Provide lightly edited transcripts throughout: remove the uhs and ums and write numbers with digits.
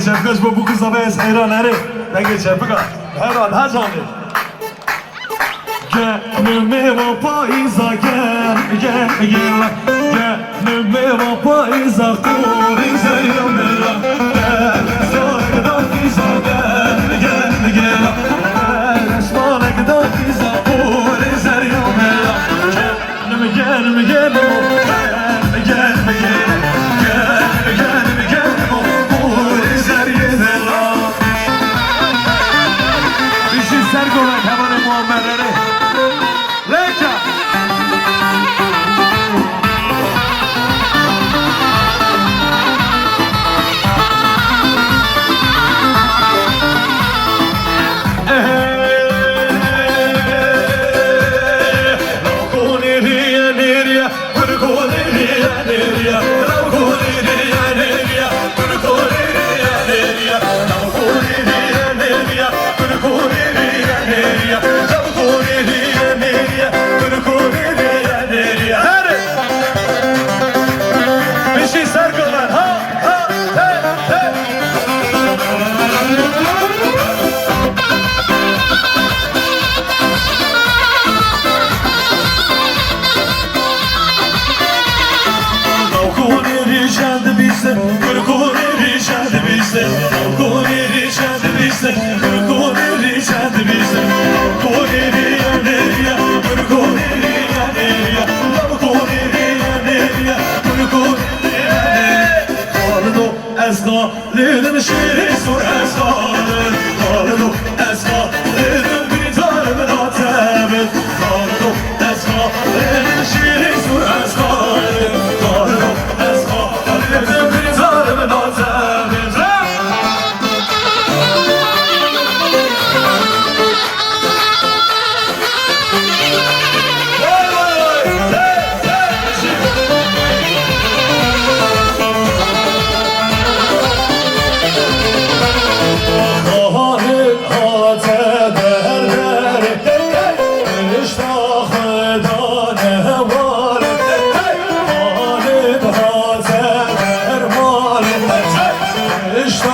Şefkaş bu kızla bez heyranları ne geçer bıka heran hacani Gönlüme vapaiza gel Gönlüme vapaiza kuriza yamela Zorda fiza gel Esmanakda fiza kuriza yamela Gel Sergolan hemen muammerleri Leka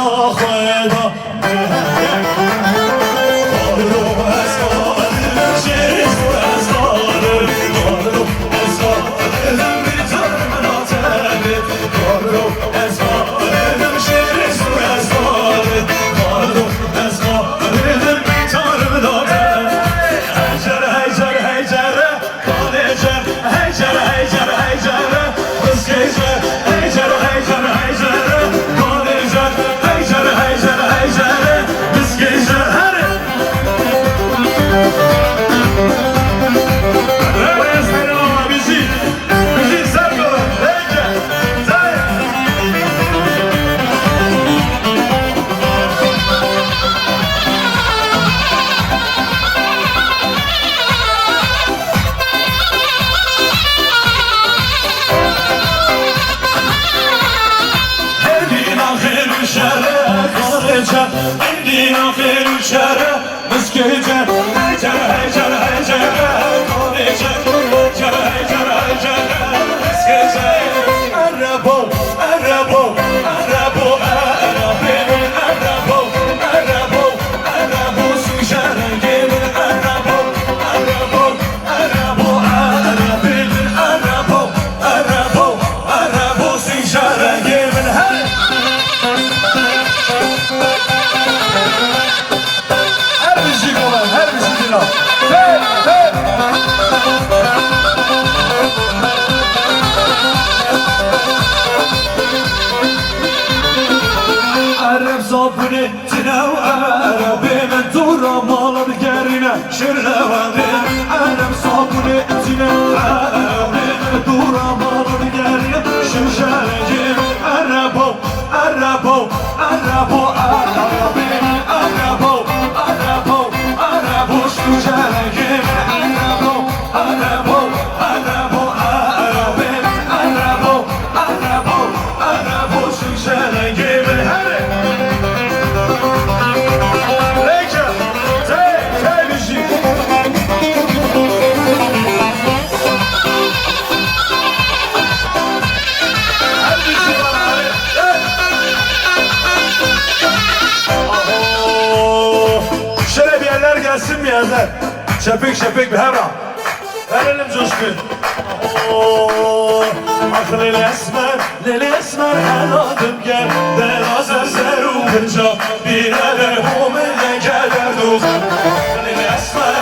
خويدا قالوا أسرار شيخ أسرار قالوا أسرار بيتر من عتابت قالوا أسرار شيخ أسرار قالوا أسرار بيتر من عتابت هيجر هيجر هيجر قال هيجر هيجر هيجر هيجر بس هيجر هيجر هيجر هيجر قال هيجر هيجر هيجر هيجر بس هيجر هرب رأس حلوة بيجي بيجي سرقة هيجر زي عندنا خير وشارع مسكيجة هيجر هيجر هيجر قريجة هيجر هيجر هيجر مسكيجة قربوا قربوا قربوا قربوا قربوا قربوا قربوا سجارة جيبن قربوا قربوا قربوا قربوا قربوا قربوا سجارة جيبن هاي عرب صابوني تناو عربي من دورة مالا بقارنا شرنا وغير عرب صابوني تناو عربي من دورة مالا بقارنا شرشانا جيب عربو عربو عربو عربي عربو عربو عربو شرشانا جيب عربو عربو عربو عربي عربو عربو عربو شرشانا جيب الهرب gelsin mi yerler? Şepik şepik bir hevra. Verelim coşkun. Akıl ile esmer heladım gel. Delazer seru kırca bir eder homine gelir dur. Akıl ile esmer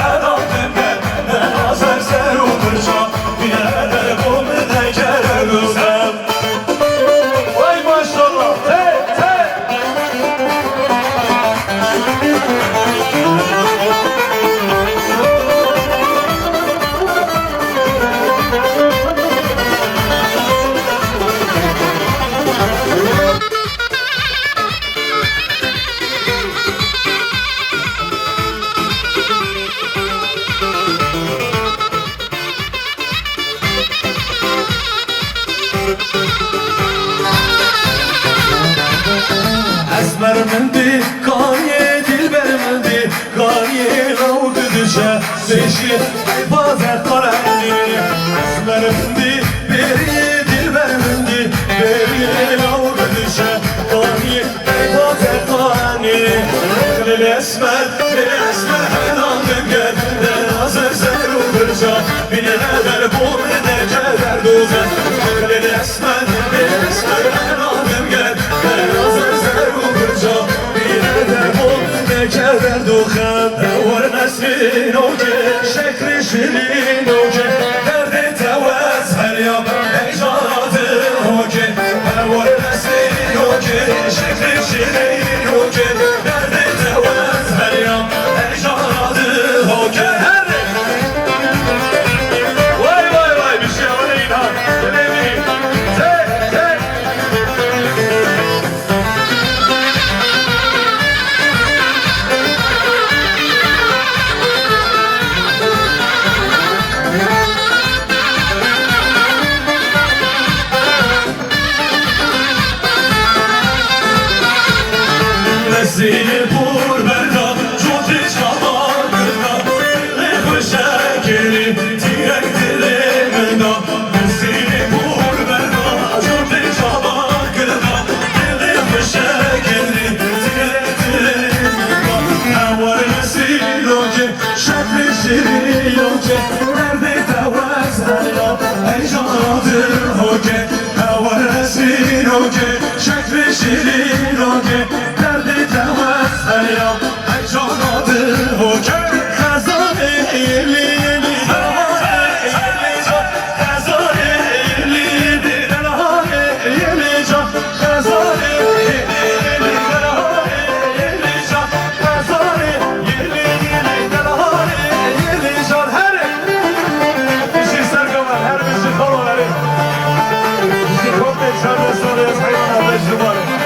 heladım gel. Delazer seru kırca bir eder homine gelir dur. Vay maşallah. Hey hey. Esmer mindi, kaniye dilber mindi, kaniye lavdu düşe, seşi ayfazet karendi. Esmer mindi, beriye dilber mindi, beriye lavdu düşe, kaniye ayfazet karendi. Lil esmer helaldim gel, nazır zeru kırca, bine eder bu mine gelir duzen. Lil esmer helaldim gel, nazır zeru kırca, bine eder bu mine gelir duzen. Var nesrin oce, şekri şirin oce, derdi tevez her yan, heyecanatı oce. Var nesrin oce, şekri şirin oce, derdi tevez her yan, heyecanatı oce. Vay vay vay bir şey var inan, önemli. Tek tek. Nesini pur berda, çotri çalar gırda, lehü şekeri, tirek dilimda. Nesini pur berda, çotri çalar gırda, lehü ویرانگه درد دوست هیام ای جانا دل حکر خزان ایلی ایلی دلها ایلی جان خزان ایلی دلها ایلی جان خزان ایلی ایلی دلها ایلی جان خزان ایلی ایلی دلها ایلی جان هر بیشی سرگمن هر بیشی خلواری بیشی کنده چند ساله از حیوان اولش دوباره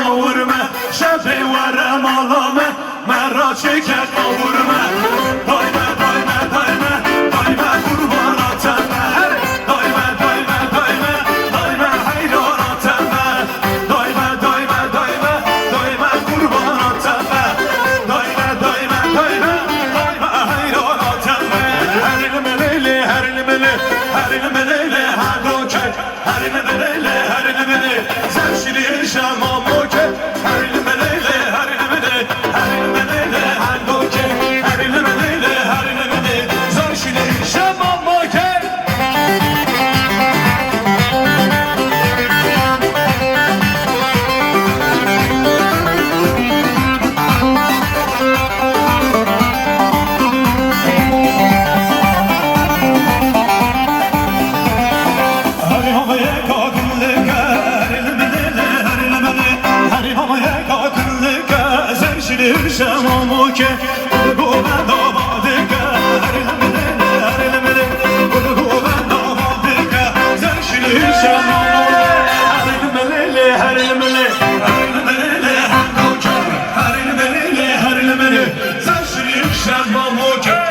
قورمه شبی ورم آلامه مرا چکر قورمه دایمه دایمه دایمه دایمه قرباناتمه دایمه دایمه دایمه دایمه حیراناتمه دایمه دایمه دایمه دایمه قرباناتمه دایمه دایمه دایمه دایمه حیراناتمه هر الملیلی هر الملی هر الملیلی هر دوکه هر الملیلی هر الملی زمشیری شما موکه هر شمامو که گو من داماده که هر المله گو من داماده که زرشلی شمامو هر المله هر المله زرشلی شمامو که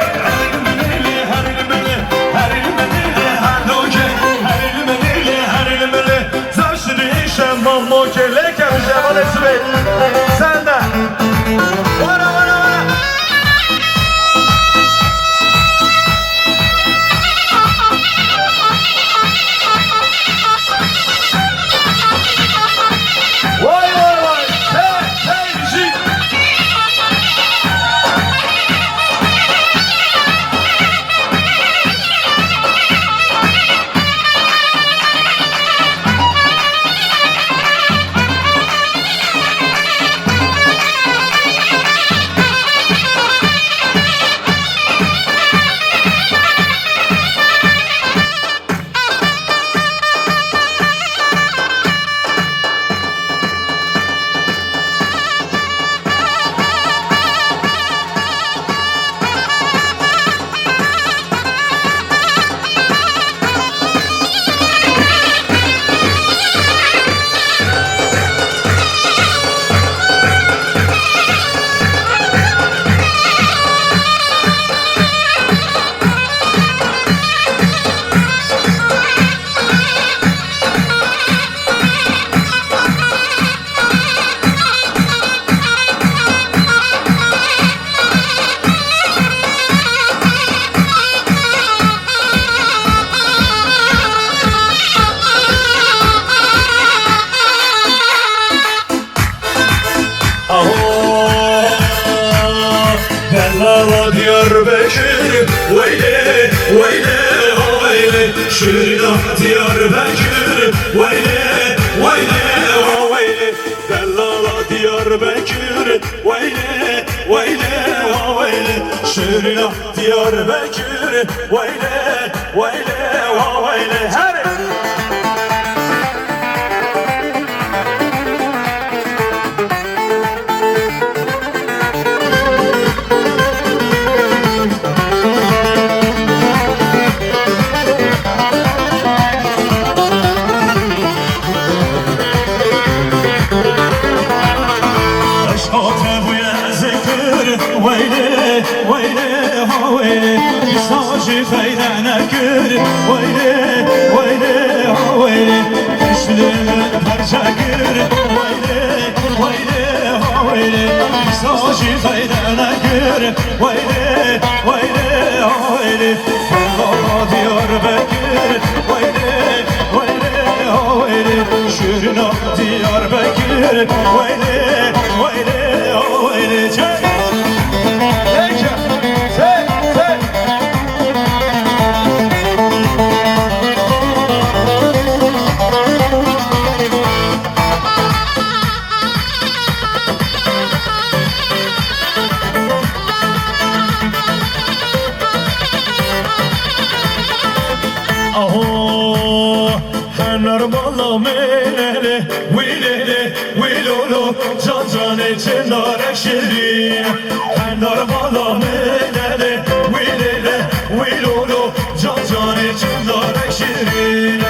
Şemmam mokele kemiş Eman Esbey. Sen de. Vara vara vara. Vay vay vay. Hey hey jik. Bellala Diyarbakır Veyle veyle veyle Şırna Diyarbakır Veyle veyle veyle Bellala Diyarbakır Veyle veyle veyle Şırna Diyarbakır Veyle veyle veyle Her ويلي ويلي ويلي يساجي خيرنا كر ويلي ويلي ويلي يشلم برجاكر ويلي ويلي ويلي يساجي خيرنا كر ويلي ويلي ويلي والله Diyarbakır ويلي ويلي ويلي شرنا Diyarbakır ويلي ويلي ويلي Narmala melele, wilele, wilolo, cancan için narek şirin. Narmala melele, wilele, wilolo, cancan için narek şirin.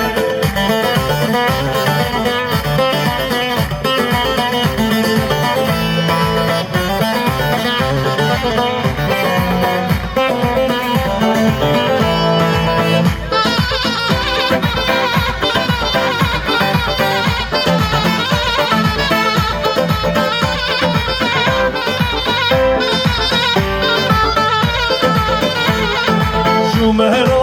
Mehra